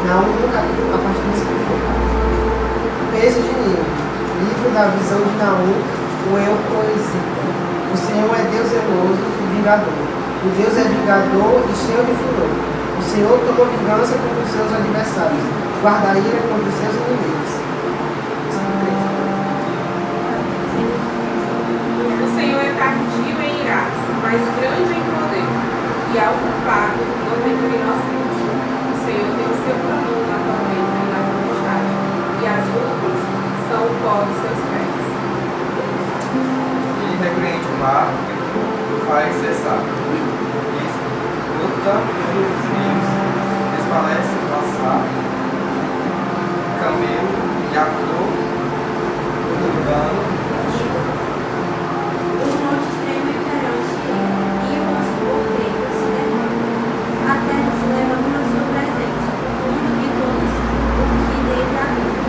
Naum, no capítulo, a partir do versículo 1. Peso de Nínive, livro da visão de Naum, o eu poesita. O Senhor é Deus zeloso e vingador. O Deus é vingador e cheio de furor. O Senhor tomou vingança contra os seus adversários, guarda a ira contra os seus inimigos. O Senhor é tardio em irar-se, mas grande em poder, e ao culpado não retribui inocente. O Senhor tem o seu caminho na tormenta e na tempestade, e as nuvens são o pó dos seus pés. Ele repreende o mar e faz cessar. Luta os rios, desfalece o passar, camelo e a flor, urbano. Os montes tremem perante ele, e os porteiros se derramam. A terra se levanta na sua presença, o mundo e todos o que nele habitam.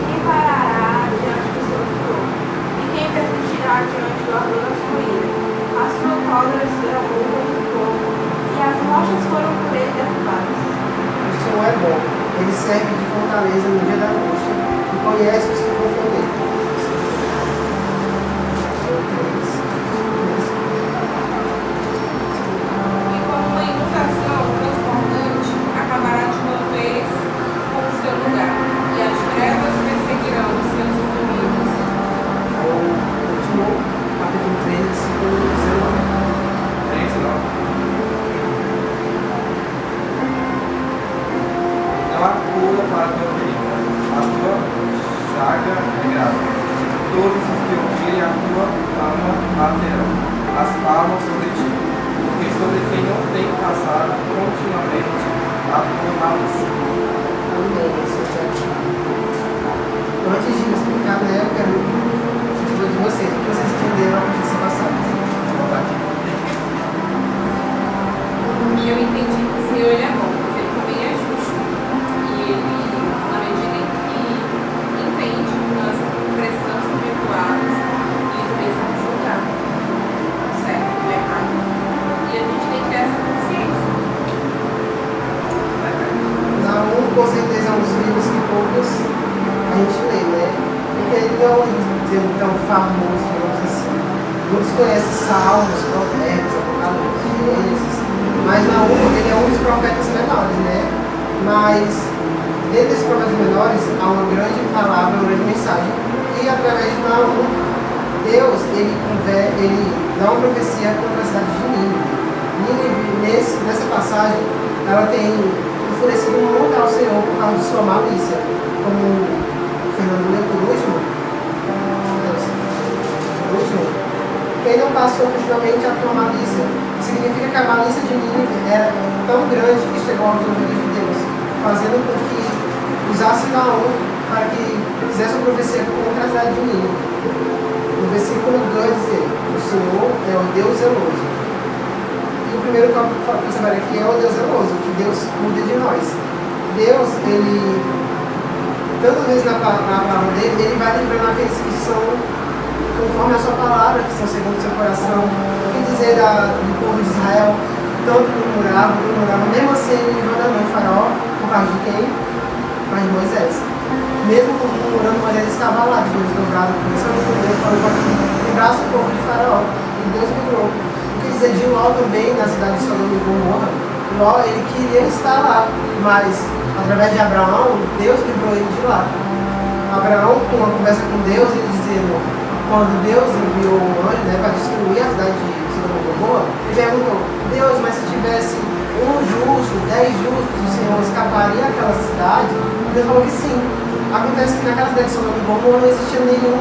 Quem parará diante do seu furor? E quem persistirá diante do ardor da sua ira? A sua cólera se derramou como fogo, e as rochas foram por ele derrubadas. O Senhor é bom, ele serve de fortaleza no dia da angústia e conhece os que confiam nele. E como uma inundação transbordante, acabará de uma vez com o seu lugar, e as trevas perseguirão os seus inimigos. O último, capítulo 3, versículo 3:9. Não há cura para a tua ferida, a tua chaga é grave. Todos os que ouvirem a tua fama baterão as palmas sobre ti, porque sobre quem não tem passado continuamente a tua malícia. Antes de explicar, né, eu quero saber de vocês, o que vocês entenderam a notícia passada. Eu entendi que o Senhor ele é bom, mas ele também é justo. E ele, na medida em que entende que nós precisamos ser perdoados, ele também sabe julgar o certo e o errado. E a gente tem que ter essa consciência. Naum, com certeza, é um dos livros que poucos a gente lê, né? Porque ele não é um livro tão famoso, digamos assim. Muitos conhecem Salmos, Provérbios, Apocalipse, Gênesis, mas Naum, ele é um dos profetas menores, né? Mas dentro desses profetas menores há uma grande palavra, uma grande mensagem. E através de Naum, Deus, ele dá uma profecia contra a cidade de Nínive. Nínive, nessa passagem, ela tem enfurecido muito ao Senhor por causa de sua malícia. Como o Fernando leu por último, quem não passou justamente a tua malícia, significa que a malícia de Nínive era tão grande que chegou aos ouvidos de Deus, fazendo com que usasse Naum para que fizesse uma profecia contra a cidade de Nínive. No versículo 2 diz: o Senhor é o Deus zeloso. E o primeiro tópico que você vai aqui é o Deus zeloso, que Deus cuida de nós. Deus, ele, tantas vezes na palavra dele, ele vai livrando aqueles que são conforme a sua palavra, que são segundo o seu coração. O que dizer do povo de Israel? Tanto murmurava, mesmo assim ele livrou da mão de Faraó, por causa de quem? Por causa de Moisés. Mesmo murmurando, Moisés estava lá, de Deus dobrado, começando por Deus, falando para que livrasse o povo de Faraó. E Deus livrou. O que dizer de Ló também, na cidade de Sodoma e Gomorra? Ló, ele queria estar lá, mas através de Abraão, Deus livrou ele de lá. Abraão, com uma conversa com Deus, ele dizendo, quando Deus enviou um anjo, né, para destruir a cidade de Sodoma e Gomorra, ele perguntou: Deus, mas se tivesse um justo, 10 justos, o Senhor escaparia daquela cidade? Deus falou que sim. Acontece que naquela cidade de Sodoma e Gomorra não existia nenhum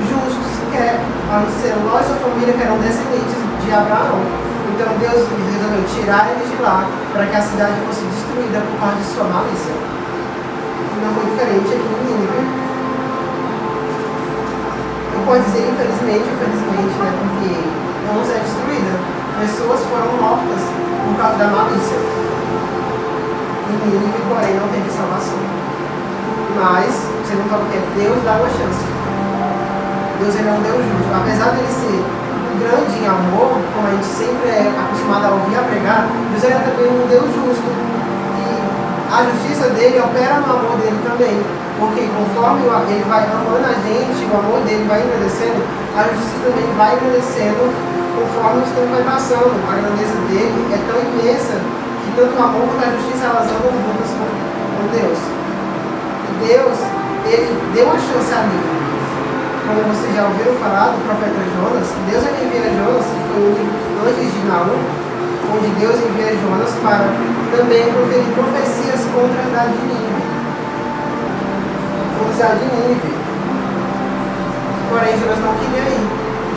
justo sequer, a não ser Ló e sua família, que eram descendentes de Abraão. Então Deus resolveu tirar eles de lá para que a cidade fosse destruída por causa de sua malícia. E não foi diferente aqui em Nínive. Não pode dizer infelizmente, né, porque não é destruída. Pessoas foram mortas por causa da malícia. E Nínive, porém, não teve salvação. Mas, você não fala que é Deus dá uma chance. Deus, ele é um Deus justo. Apesar dele ser um grande em amor, como a gente sempre é acostumado a ouvir a pregar, Deus é também um Deus justo. E a justiça dele opera no amor dele também. Porque conforme ele vai amando a gente, o amor dele vai engrandecendo, a justiça também vai engrandecendo conforme o tempo vai passando. A grandeza dele é tão imensa que tanto o amor quanto a justiça elas andam juntas com Deus. E Deus, ele deu uma chance a mim. Como vocês já ouviram falar do profeta Jonas, Deus envia Jonas, que foi o livro antes de Naum, onde Deus envia Jonas para também proferir profecias contra a cidade de Nínive. Porém, Jonas não queria ir.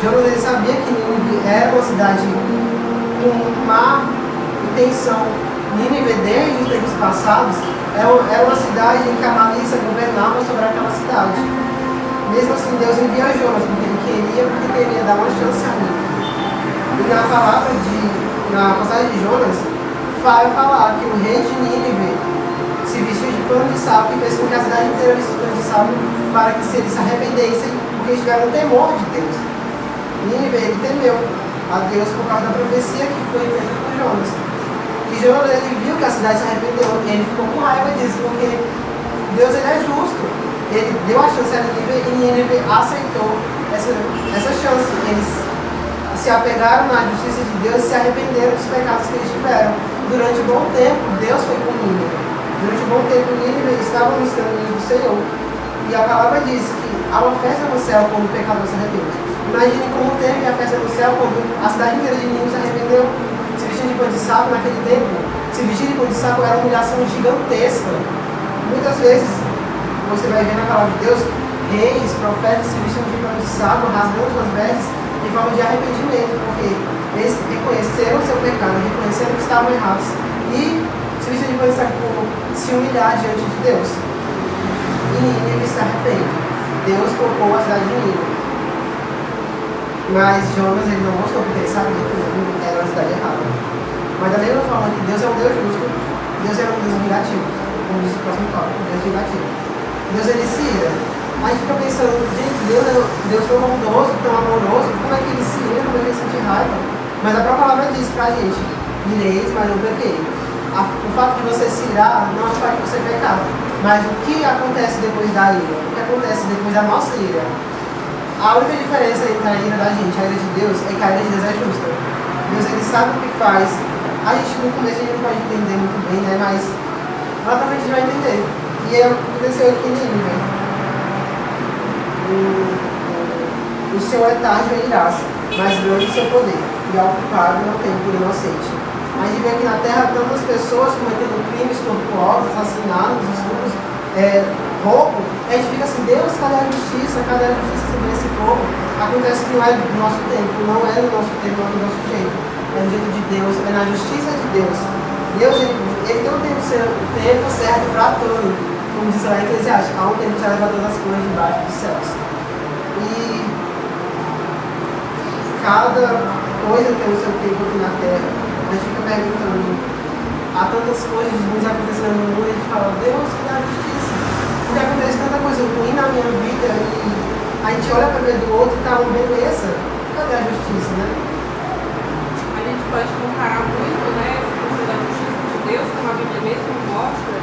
Jonas ele sabia que Nínive era uma cidade com má intenção. Nínive, desde os tempos passados, era uma cidade em que a malícia governava sobre aquela cidade. Mesmo assim, Deus envia Jonas, porque queria dar uma chance a Nínive. E na passagem de Jonas, vai falar que o rei de Nínive se vestiu de pano de saco e fez com que a cidade inteira vestisse pano de saco para que se eles se arrependessem, porque eles tiveram um temor de Deus. Nínive, ele temeu a Deus por causa da profecia que foi feita por Jonas. E Jonas, ele viu que a cidade se arrependeu, e ele ficou com raiva disso, porque Deus ele é justo. Ele deu a chance a Nínive e Nínive aceitou essa chance. Eles se apegaram na justiça de Deus e se arrependeram dos pecados que eles tiveram. Durante um bom tempo, Deus foi com Nínive. Durante um bom tempo, Nínive estava nos caminhos do Senhor. E a palavra diz que há uma festa no céu quando o pecador se arrepende. Imagine como teve a festa no céu quando a cidade inteira de Nínive se arrependeu. Se vestir de pano de saco naquele tempo, se vestir de pano de saco era uma humilhação gigantesca. Muitas vezes, você vai ver na palavra de Deus, reis, profetas se vestindo de pano de saco, rasgando suas vestes em forma de arrependimento, porque eles reconheceram o seu pecado, reconheceram que estavam errados e se vestindo de pano de saco por se humilhar diante de Deus. E Nínive se arrepende. Deus colocou a cidade de Nínive. Mas Jonas ele não gostou, porque ele sabia que Nínive era uma cidade errada. Mas da mesma forma que Deus é um Deus justo, Deus é um Deus vingativo. Como diz o próximo tópico, Deus vingativo. Deus ele se ira. A gente fica pensando, gente, Deus tão bondoso, tão amoroso, como é que ele se ira, como é que ele sente raiva? Mas a própria palavra diz pra gente, ireis, mas não pequei. O fato de você se irar não faz que você pecar. Mas o que acontece depois da ira? O que acontece depois da nossa ira? A única diferença entre a ira da gente e a ira de Deus é que a ira de Deus é justa. Deus ele sabe o que faz. A gente no começo a gente não pode entender muito bem, né? Mas lá pra frente a gente vai entender. E aconteceu aqui em Nínive. O Senhor é tardio em iraça, mas grande o seu poder, e ao culpado não tem por inocente. A gente vê aqui na terra tantas pessoas cometendo crimes tortuosos, assassinatos, estupros, roubo. A gente fica assim, Deus, cadê a justiça? Cadê a justiça sobre esse povo? Acontece que não é do nosso tempo, não é do nosso tempo, não é do nosso jeito. É do jeito de Deus, é na justiça de Deus. Deus, ele tem um tempo certo para tudo. Como diz lá em Eclesiastes, há um tempo que leva todas as coisas debaixo dos céus. E cada coisa tem o seu tempo aqui na terra. A gente fica perguntando, há tantas coisas ruins acontecendo no mundo, e a gente fala, Deus, cadê a justiça? Porque acontece tanta coisa ruim na minha vida e a gente olha para ver do outro e tá uma beleza. Cadê a justiça, né? A gente pode comparar muito, né, essa questão da justiça de Deus, como a Bíblia mesmo mostra,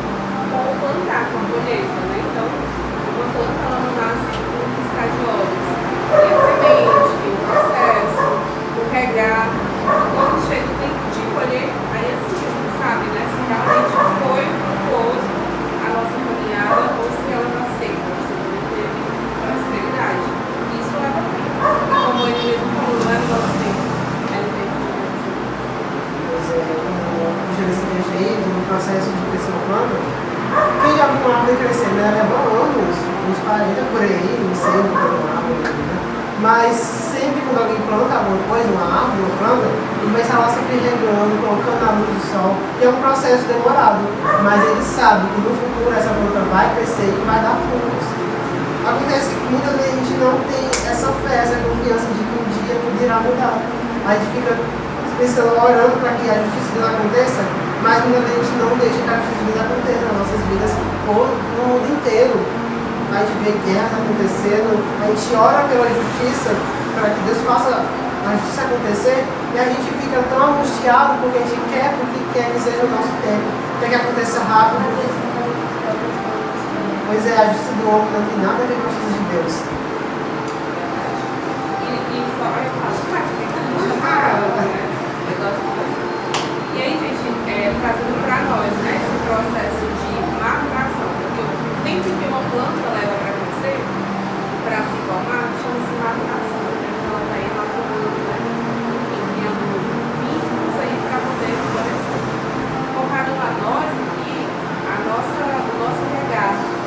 com o plantar, com a colheita, né? Então, uma planta ela não nasce com um piscar de olhos. Tem a semente, tem o processo, o regar. Quando chega o tempo de colher, aí assim, a gente sabe, né, se realmente foi frutuoso a nossa caminhada ou se ela está seca, se não teve prosperidade. Isso leva tempo. E como ele mesmo falou, não é no nosso tempo, é no tempo de Deus. O gerenciamento, no processo de crescer uma planta, quem já viu uma árvore crescendo, ela leva anos, uns 40 por aí, não sei o que é uma árvore, né? Mas sempre quando alguém planta alguma coisa, uma árvore, uma planta, ele vai estar lá sempre regando, colocando a luz do sol, e é um processo demorado, mas ele sabe que no futuro essa planta vai crescer e vai dar frutos. Acontece que muitas vezes a gente não tem essa fé, essa confiança de que um dia tudo irá mudar. A gente fica pensando, orando para que a justiça de Deus aconteça, mas muitas vezes a gente não deixa que a justiça de Deus aconteça nas nossas vidas ou no mundo inteiro. A gente vê guerras acontecendo, a gente ora pela justiça para que Deus faça a justiça acontecer, e a gente fica tão angustiado porque a gente quer que seja o nosso tempo, quer que aconteça rápido. Pois é, a justiça do homem não tem nada a ver com a justiça de Deus. E só eu falo, né? Eu gosto disso. E aí, gente, trazendo para nós, né, esse processo de maturação, porque o tempo que uma planta leva para crescer, para se formar, chama-se maturação. Então, ela está aí maturando, né? Enfim, criando vínculos aí para poder florescer. Focado a nós aqui, o nosso regalo,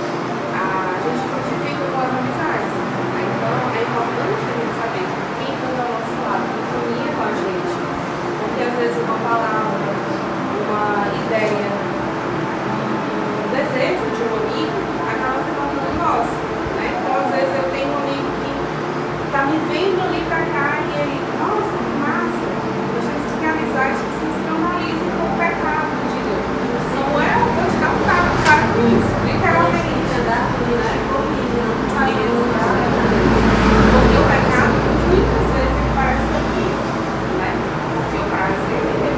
a gente frutifica com as amizades. Então, é importante a gente saber quem está do nosso lado, quem caminha com a gente. Porque às vezes uma palavra, uma ideia, um desejo de um amigo acaba se tornando nosso, né? Então às vezes eu tenho um amigo que está me vendo ali para cá e ele, nossa, que massa, nós temos que ter amizade que se escandalizem com o pecado de Deus. Samuel, eu vou te dar um tapa, para com isso, literalmente. Porque o pecado muitas vezes ele parece sorrir, né? Porque o prazer ele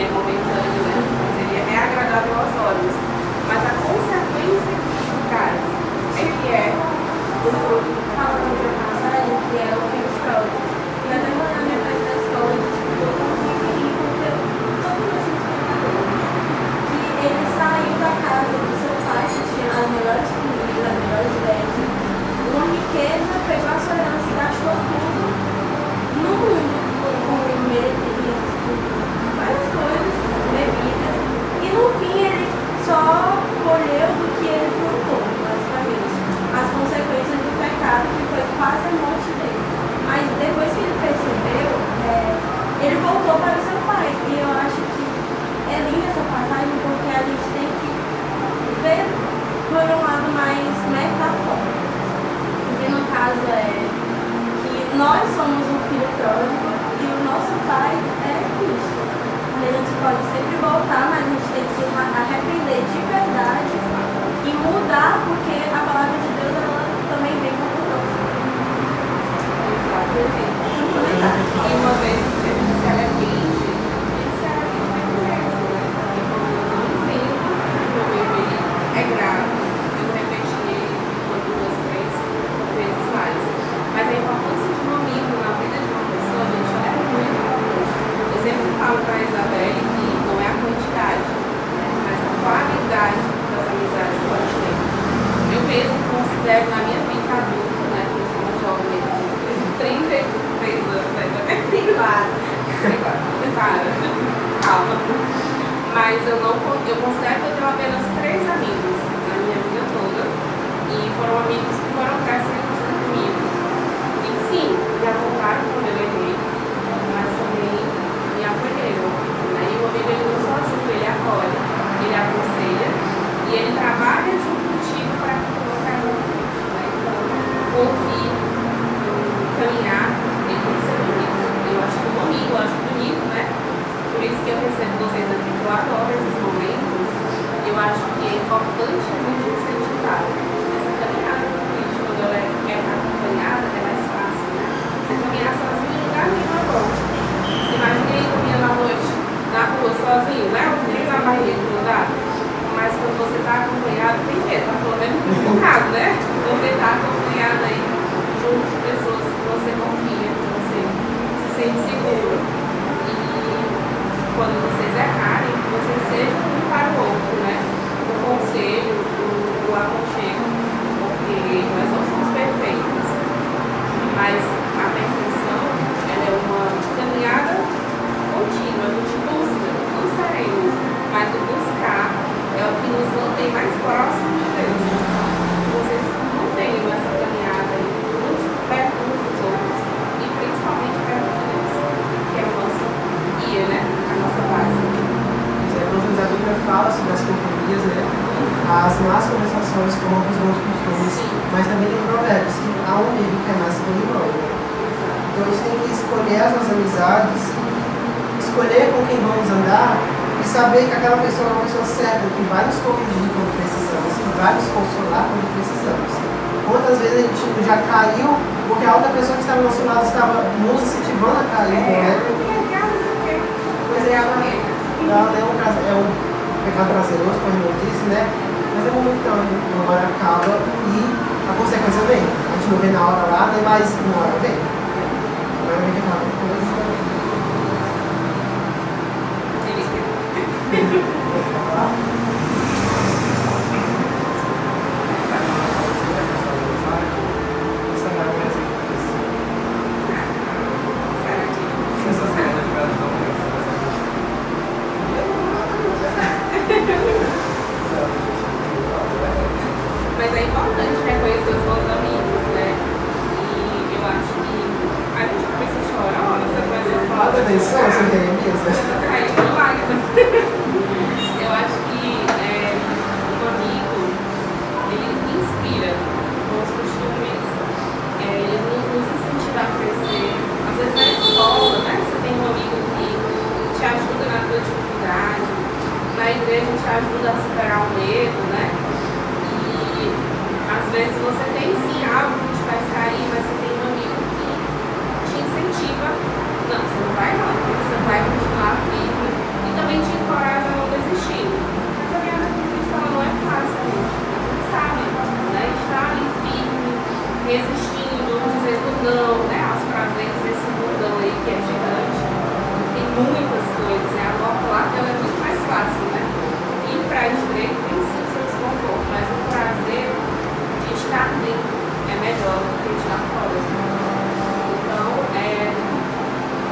é momentâneo, né? Mas ele é agradável aos olhos. Mas a consequência disso, cara, é que é o fruto. Falando de uma passagem que é o filho pródigo. E até quando a minha fase da escola, eu convivi com todo mundo que ele saiu da casa do seu pai, que tinha as melhores comidas, as melhores vestes, uma riqueza, pegou a sua herança e gastou tudo no mundo, com meretrizes, com várias coisas, bebidas, e no fim ele só colheu do que ele plantou, basicamente. As consequências do pecado, que foi quase a morte dele. Mas depois que ele percebeu, ele voltou para o seu pai. E eu acho que é linda essa passagem porque a gente tem que ver por um lado mais metafórico. Porque no caso que nós somos um filho pródigo e o nosso pai é Cristo. A gente pode sempre voltar, mas a gente tem que se arrepender de verdade e mudar, porque a palavra de Deus ela também vem com mudança. E uma vez que a gente se arrepende, ele se arrepende mesmo, né? Porque quando eu não entendo que o meu erro é grave, eu repeti ele uma, duas, três vezes mais. Mas a importância de um amigo na vida de uma pessoa, gente, ela é muito importante. Eu sempre falo para a Isabelle que não é a quantidade, né, mas a qualidade das amizades que ela tem. Eu mesmo considero na minha vida adulta, né, que eu sou uma jovem de 33 anos, né, calma. Mas eu considero que eu tenho apenas 3 amigos na minha vida toda, e foram amigos que foram crescendo junto comigo. E sim, me apontaram quando eu errei, mas também me acolheram. Né? E o amigo ele não só ajuda, ele acolhe, ele aconselha e ele trabalha junto contigo para colocar no frente. Né? Então, ouvir, caminhar, ele tem que ser bonito. Eu acho que um amigo, eu acho bonito, né? Por isso que eu recebo vocês aqui, que eu adoro esses momentos. Eu acho que é importante a gente incentivar essa caminhada com Cristo. Quando ela é acompanhada, é mais fácil, né? Você caminhar sozinho em lugar nenhum é bom. Você imagina ele caminhando à noite na rua sozinho, né? O frio na barriga não dá. Mas quando você está acompanhado, tem medo, tá pelo menos um bocado, né? Você está acompanhado aí junto de pessoas que você confia, que você se sente seguro. E quando vocês errarem, vocês sejam um para o outro, né? O conselho, o aconchego, porque nós não somos perfeitos, mas a perfeição ela é uma caminhada contínua, a gente busca, não estaremos, mas o buscar é o que nos mantém mais próximos de Deus. Vocês não têm essa caminhada aí, uns perto uns dos outros, e principalmente perto de Deus, que é o nosso guia, né? A nossa base. A Bíblia fala sobre as companhias, né? As más conversações como os bons costumes, mas também tem provérbios que há um amigo que é mais que um irmão. Então a gente tem que escolher as nossas amizades, escolher com quem vamos andar e saber que aquela pessoa é uma pessoa certa, que vai nos corrigir quando precisamos, que vai nos consolar quando precisamos. Quantas vezes a gente já caiu porque a outra pessoa que estava ao nosso lado estava nos incentivando a cair, né? Pois é, é um pecado prazeroso, como a irmã disse, né? Mas é momentâneo, uma hora acaba e a consequência vem. A gente não vê na hora lá, né? Mas uma hora vem. Uma hora vem que fala coisa. Mas é importante reconhecer os bons amigos, né? E eu acho que a gente começa a chorar, ó, você começa a falar. Presta atenção, seu Jeremias. Saiu de lágrimas. Eu acho que um amigo, ele inspira bons costumes, ele nos incentiva a crescer. Às vezes na escola, né? Você tem um amigo que te ajuda na tua dificuldade, na igreja te ajuda a superar o medo, né? Às vezes você tem sim algo que te faz cair, mas você tem um amigo que te incentiva. Não, você não vai não, você vai continuar firme e também te encoraja a não desistir. A caminhada com Cristo ela não é fácil, gente. A gente sabe, né? Estar ali firme, resistindo, dizendo não, né? Aos prazeres desse mundão aí que é gigante. Tem muitas coisas, né? A volta lá ela é muito mais fácil, né? Ir para a direita tem sim seu desconforto, mas o prazer estar dentro é melhor do que estar fora. Então,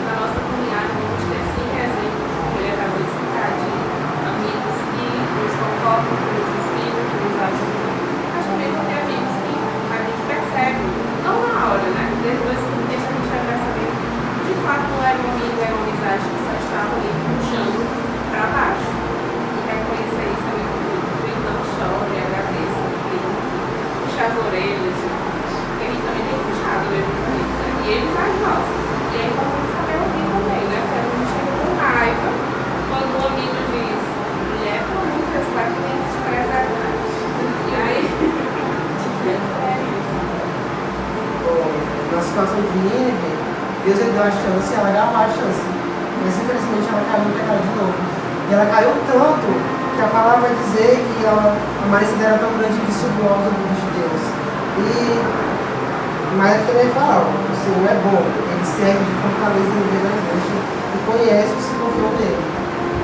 na nossa caminhada, vamos ter sim exemplos, como ele acabou de citar, de amigos que nos confortam, que nos inspiram, que nos ajudam. Mas também vão ter amigos que a gente percebe, não na hora, né? Depois que o tempo a gente vai perceber que de fato não era um amigo, era uma amizade que só estava ali puxando para baixo. E reconhecer isso é muito bonito. Então, chore, agradeça, as orelhas, porque a gente também tem puxado eles, né? E eles as nossas. E aí vamos saber ouvir também, né? Porque a gente fica com raiva quando um amigo diz, mulher, pelo amor de Deus, vai que tem que desprezar, né? E aí, é isso. Na situação de Nínive, Deus lhe deu a chance e ela agarrou a chance. Mas infelizmente ela caiu no pecado de novo. E ela caiu tanto que a palavra vai dizer que a malícia dela era tão grande que subiu aos ouvidos de Deus. Mas ele também fala, o Senhor é bom, ele serve de fortaleza no meio da angústia e conhece os que confiam nele.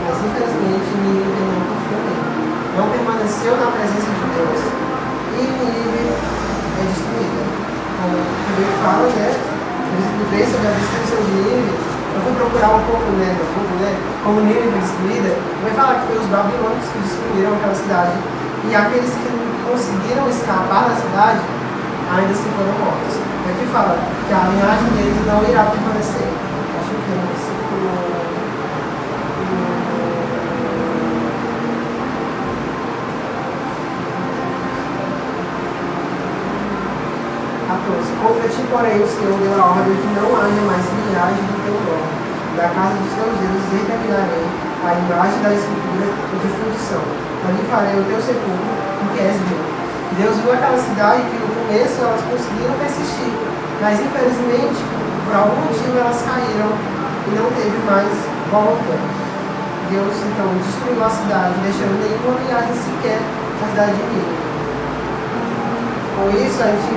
Mas infelizmente Nínive não confiou nele. Não permaneceu na presença de Deus. E Nínive é destruída. Como também fala, né? No 3 sobre a destruição de Nínive, eu fui procurar um pouco, né? Como Nínive foi destruída, vai falar que foi os babilônicos que destruíram aquela cidade. E aqueles que não conseguiram escapar da cidade, ainda assim foram mortos. Aqui fala que a linhagem deles não irá permanecer. Acho que é no versículo 14. Contra ti, porém, o Senhor deu a ordem que não haja mais linhagem do teu nome. Da casa dos teus deuses exterminarei a imagem da escultura de fundição. Ali farei o teu sepulcro, porque és meu. Deus viu aquela cidade que no começo elas conseguiram persistir, mas infelizmente, por algum motivo elas caíram e não teve mais volta. Deus então destruiu a cidade, deixando nenhuma linhagem sequer na cidade de Nínive. Com isso a gente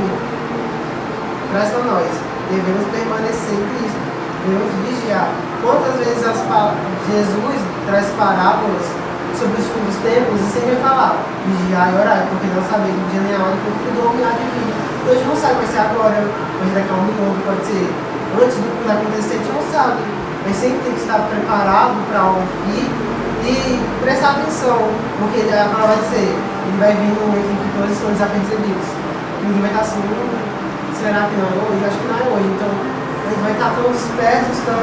traz para nós, devemos permanecer em Cristo, devemos vigiar. Quantas vezes Jesus traz parábolas sobre os fins dos tempos e sempre falar, vigiar e orar, porque não sabemos o dia nem a hora que o Filho do Homem há de vir. Então a gente não sabe, vai ser agora, pode ser daqui a um minuto, pode ser antes do que vai acontecer, a gente não sabe. Mas sempre tem que estar preparado para ouvir e prestar atenção, porque a palavra vai dizer, ele vai vir no momento em que todos estão desapercebidos. Ninguém vai estar assim, será que não é hoje? Acho que não é hoje. Então, a gente vai estar tão dispersos, tão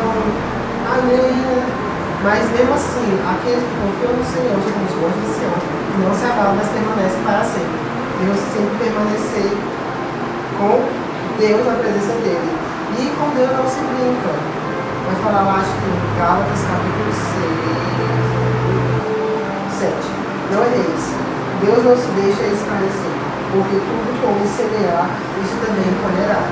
mas mesmo assim, aqueles que confiam no Senhor, como os bons de Sião, que não se abalam, mas permanecem para sempre. Devemos sempre permanecer com Deus na presença dele. E com Deus não se brinca. Vai falar lá, acho que em Gálatas capítulo 7. Não é isso. Deus não se deixa esclarecer. porque tudo que o homem semear, isso também colherá.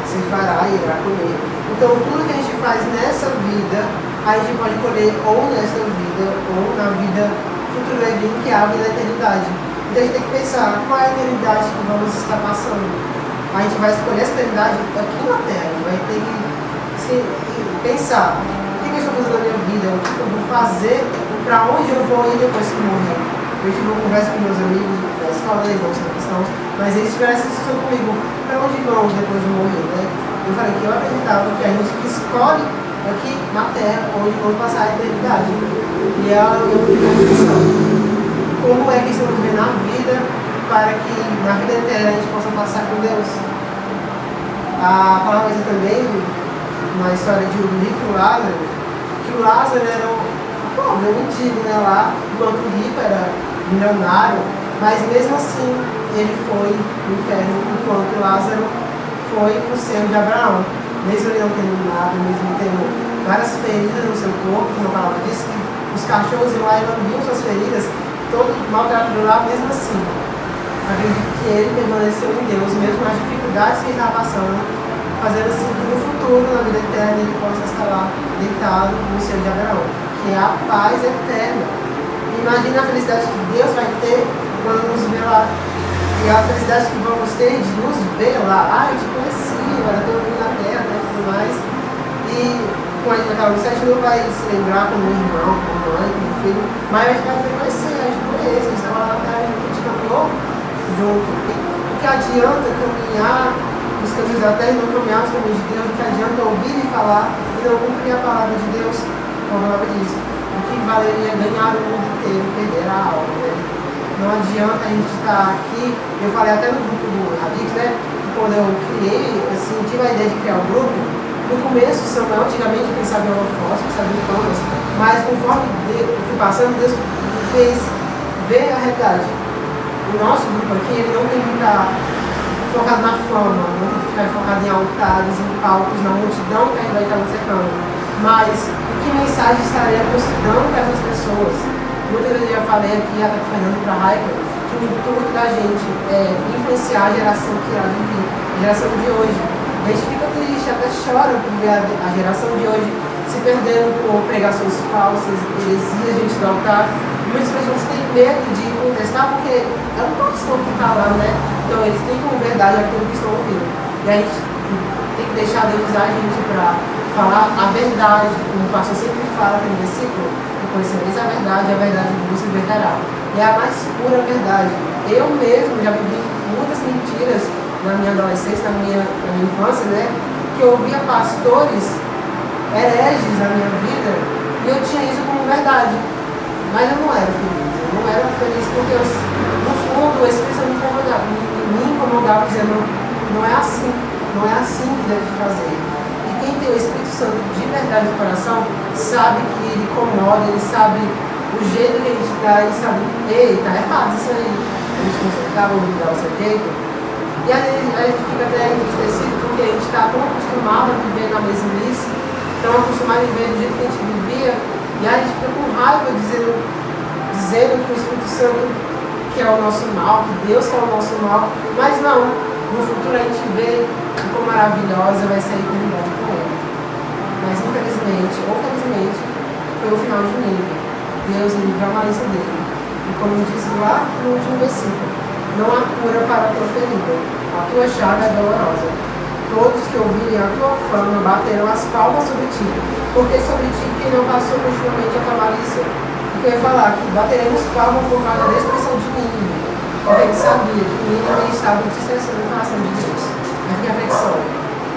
Se fará e irá colher. Então, tudo que a gente faz nessa vida, a gente pode colher ou nessa vida, ou na vida futura vai vir, que é a vida da eternidade. Então, a gente tem que pensar qual é a eternidade que vamos estar passando. A gente vai escolher essa eternidade aqui na Terra. A gente vai ter que pensar: o que eu estou fazendo na minha vida? O que eu vou fazer? Para onde eu vou ir depois que morrer? Eu tive uma conversa com meus amigos da escola, eles não são cristãos, mas eles tiveram essa discussão comigo: para onde vamos depois de morrer, né? Eu falei que eu acreditava que a gente escolhe aqui na Terra onde vamos passar a eternidade. E eu fiquei pensando: como é que estamos vivendo a vida para que na vida eterna a gente possa passar com Deus? A palavra diz também, na história de Rico e Lázaro, que o Lázaro era um mendigo, né, lá, enquanto o rico era milionário, mas mesmo assim ele foi no inferno, enquanto Lázaro foi no seio de Abraão. Mesmo ele não tendo nada, mesmo tendo várias feridas no seu corpo, como a palavra diz, que os cachorros iam lá e lambiam suas feridas, todo maltratado lá, mesmo assim. Acredito que ele permaneceu em Deus, mesmo nas dificuldades que ele estava passando, fazendo assim que no futuro, na vida eterna, ele possa estar lá, deitado no seio de Abraão, que é a paz eterna. Imagina a felicidade que Deus vai ter quando nos vê lá. E a felicidade que vamos ter de nos ver lá. Eu te conheci, agora estou vindo na terra, né, tudo mais. E quando a gente acaba no 7, não vai se lembrar como irmão, como mãe, como filho, mas a gente vai reconhecer, a gente conhece, a gente estava lá na terra, a gente caminhou junto. O que adianta caminhar os caminhos da terra e não caminhar os caminhos de Deus? O que adianta ouvir e falar e não cumprir a palavra de Deus? Como a palavra diz: o que valeria ganhar o mundo inteiro e perder a alma, né? Não adianta a gente estar aqui. Eu falei até no grupo do Radix, né? Que quando eu criei, assim, tive a ideia de criar um grupo. No começo, Samuel, antigamente, pensava em holocausto, pensava em famas, mas conforme eu fui passando, Deus fez ver a realidade. O nosso grupo aqui, ele não tem que estar focado na fama, não tem que ficar focado em altares, em palcos, na multidão que a gente vai estar cercando. Mas que mensagem estaremos dando para essas pessoas? Muitas vezes eu já falei aqui, até com o Fernando e para a Raica, que o intuito da gente é influenciar a geração que irá vir, a geração de hoje. A gente fica triste, até chora por ver a geração de hoje se perdendo por pregações falsas, heresias diante do altar. Muitas pessoas têm medo de contestar porque é um pastor que está lá, né? Então eles têm como verdade aquilo que estão ouvindo. E a gente tem que deixar Deus usar a gente para falar a verdade, como o pastor sempre fala no versículo: conhecereis a verdade vos libertará. E é a mais pura verdade. Eu mesmo já vivi muitas mentiras na minha adolescência, na minha infância, né? Que eu ouvia pastores hereges na minha vida e eu tinha isso como verdade. Mas eu não era feliz. Eu não era feliz porque, no fundo, o Espírito Santo me incomodava dizendo: não é assim. Não é assim que deve fazer. Quem tem o Espírito Santo de verdade no coração sabe que ele incomoda, ele sabe o jeito que a gente está, ele sabe: ei, tá errado isso aí, vamos consertar, vamos mudar o seu jeito. E aí a gente fica até entristecido porque a gente está tão acostumado a viver na mesmice, tão acostumado a viver do jeito que a gente vivia, e aí a gente fica com raiva dizendo que o Espírito Santo que é o nosso mal, que Deus que é o nosso mal, mas não. No futuro a gente vê como maravilhosa vai ser a eternidade com Ele. Mas infelizmente, ou felizmente, foi o final de Nínive. Deus livrou a malícia dele. E como diz lá no último versículo: não há cura para a tua ferida, a tua chaga é dolorosa. Todos que ouvirem a tua fama baterão as palmas sobre ti, porque sobre ti quem não passou continuamente a tua malícia. E que eu ia falar que bateremos palmas por causa da destruição de Nínive. Porque ele sabia que Nínive estava entristecendo o coração de Deus. Mas que reflexão: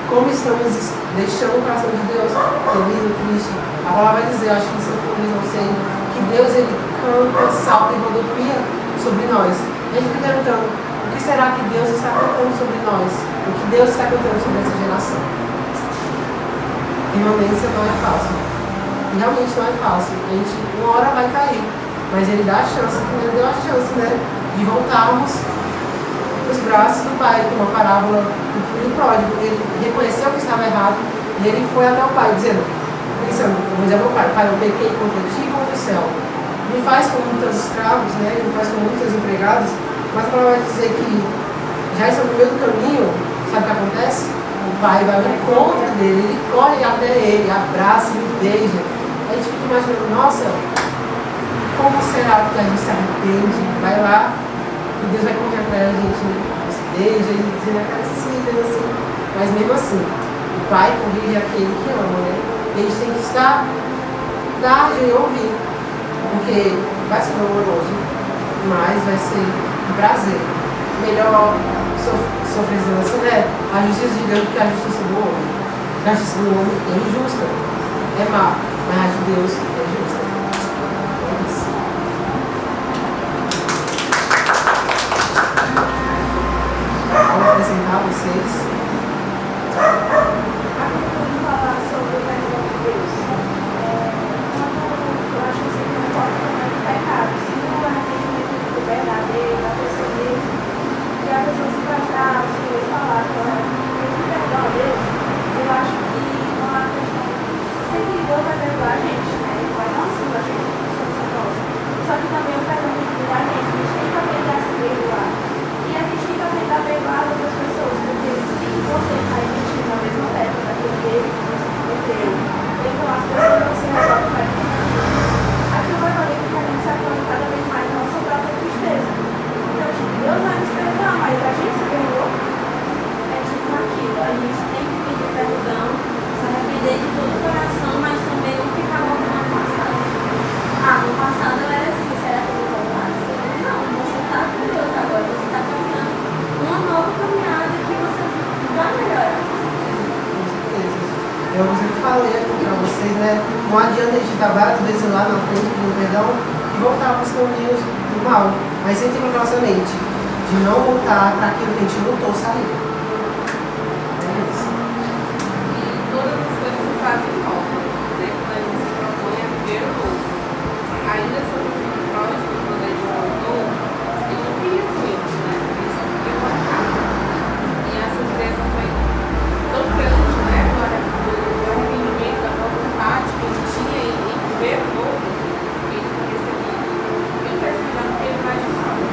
como estamos deixando o coração de Deus feliz ou triste? A palavra vai dizer, acho que isso é feliz, não sei, que Deus ele canta, salta e rodopia sobre nós. E a gente fica perguntando: o que será que Deus está cantando sobre nós? O que Deus está cantando sobre essa geração? Irmãncia não é fácil. Realmente não é fácil. A gente uma hora vai cair, mas ele dá a chance, como ele deu a chance, né? De voltarmos os braços do pai, com uma parábola do filho pródigo. Ele reconheceu que estava errado e ele foi até o pai, dizendo, pensando: eu vou dizer ao meu pai: pai, eu pequei contra ti e contra o céu. Me faz como muitos escravos, né? Me faz como muitos empregados. Mas quando ela vai dizer que já está no meio do caminho, sabe o que acontece? O pai vai ao encontro dele, ele corre até ele, abraça e beija. A gente fica imaginando, nossa, como será que a gente se arrepende? Vai lá e Deus vai correr atrás da gente, se beija e dizendo a cara assim. Mas mesmo assim, o pai corrige aquele que ama, né? E a gente tem que estar tarde e ouvir, porque vai ser doloroso, mas vai ser um prazer. Melhor sofrer assim, né? A justiça de Deus do que a justiça do homem. A justiça do homem é injusta, é má, mas a de Deus é justa. É isso. Vou apresentar a vocês. Falar sobre o perdão de Deus. Eu acho que você não importa também do pecado. Se o arrependimento for verdadeiro, a pessoa mesmo, e a pessoa se prestar ao Senhor e falar que ela pediu perdão a Deus, eu acho que não há questão. Sempre Deus vai perdoar a gente, né? Ele vai não sim a gente, só que também o perdão tem que vir a gente. A gente tem que aprender a se perdoar. E a gente tem que aprender a perdoar outras pessoas, porque se você está investindo na mesma meta daquele dele que você cometeu, então as pessoas não se resolvem mais com aquilo vai fazer com que a gente se afronte cada vez mais na nossa própria tristeza. Então, tipo, Deus vai nos perdoar, mas a gente se perdoou. É tipo aquilo, a gente tem que pedir perdão, se arrepender de todo o coração, mas também não ficar voltando ao passado. Ah, no passado eu era assim, será que eu vou voltar assim? Não, você está com Deus agora, você está caminhando uma nova caminhada que você vai melhorar. Eu sempre falei aqui para vocês, né? Não adianta a gente estar várias vezes lá na frente pedindo perdão e voltar para os caminhos do mal. Mas sempre tem na nossa mente de não voltar para aquilo que a gente lutou sair. É isso. E todas as coisas se fazem nova, né? Quando a gente se propõe a viver o novo. Ainda sobre o filho pródigo, quando a gente voltou, ele não queria muito, né? Ele só queria voltar. E a surpresa foi tão grande, né? O arrependimento, a vontade que ele tinha em viver o novo, que ele percebia que ele fez melhor do que ele imaginava.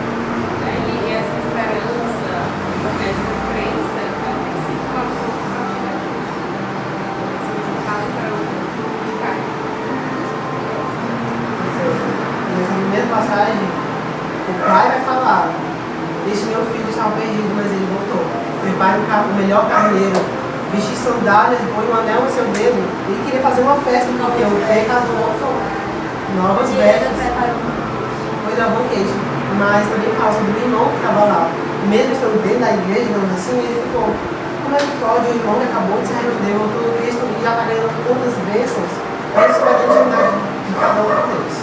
Né? E essa esperança, essa crença, ela tem que se propor para a vida da gente. Se você fala para o ficar. Nessa primeira passagem, o pai vai falar: este meu filho estava perdido, mas ele voltou. Prepare o melhor carneiro, vestir sandálias, põe um anel no seu dedo. Ele queria fazer uma festa porque o pecador, novas vestes, foi dar banquete. Mas também fala sobre o irmão que estava lá. Mesmo estando dentro da igreja, digamos assim, ele ficou: como é que pode o irmão que acabou de se arrepender, voltou no Cristo e já está ganhando todas as bênçãos? Isso vai ter dignidade de cada um de Deus.